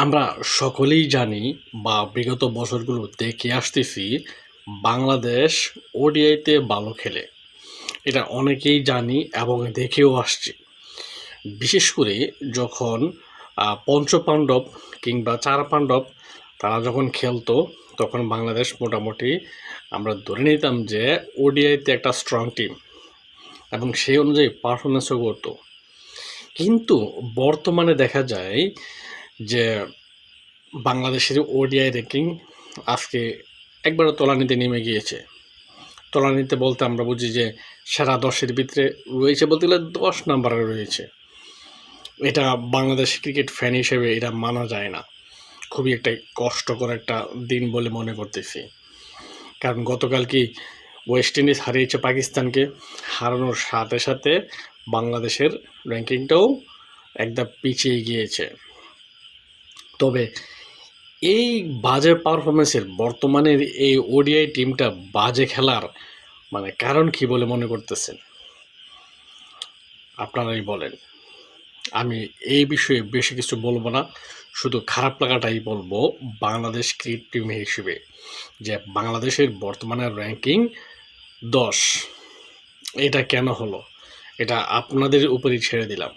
আমরা সকলেই জানি বা বিগত বছরগুলো দেখে আসতেছি বাংলাদেশ ওডিআইতে ভালো খেলে। এটা অনেকেই জানি এবং দেখেও আসছি। বিশেষ করে যখন পঞ্চপাণ্ডব কিংবা চার পাণ্ডব তারা যখন খেলতো তখন বাংলাদেশ মোটামুটি আমরা ধরে নিতাম যে ওডিআইতে একটা স্ট্রং টিম এবং সেই অনুযায়ী পারফরমেন্সও করতো। কিন্তু বর্তমানে দেখা যায় যে বাংলাদেশের ওডিআই র্যাঙ্কিং আজকে একবারে তলানিতে নেমে গিয়েছে। তলানিতে বলতে আমরা বুঝি যে সেরা 10-এর ভিতরে রয়েছে বলতে গেলে 10 নাম্বারে রয়েছে। এটা বাংলাদেশ ক্রিকেট ফ্যান হিসেবে এটা মানা যায় না। খুবই একটা কষ্টকর একটা দিন বলে মনে করতেছি। কারণ গতকাল কি ওয়েস্ট ইন্ডিজ হারিয়েছে পাকিস্তানকে, হারানোর সাথে সাথে বাংলাদেশের র্যাঙ্কিংটাও একদম পিছিয়ে গিয়েছে। তবে এই বাজে পারফরমেন্সের বর্তমানের এই ওডিআই টিমটা বাজে খেলার কারণ কি বলে মনে করতেছেন? আপনারাই বলেন। আমি এই বিষয়ে বেশি কিছু বলবো না, শুধু খারাপ লাগাটাই বলবো বাংলাদেশ ক্রিকেট টিম হিসেবে যে বাংলাদেশের বর্তমানে র্যাঙ্কিং 10। এটা কেন হলো? এটা আপনাদের উপরেই ছেড়ে দিলাম।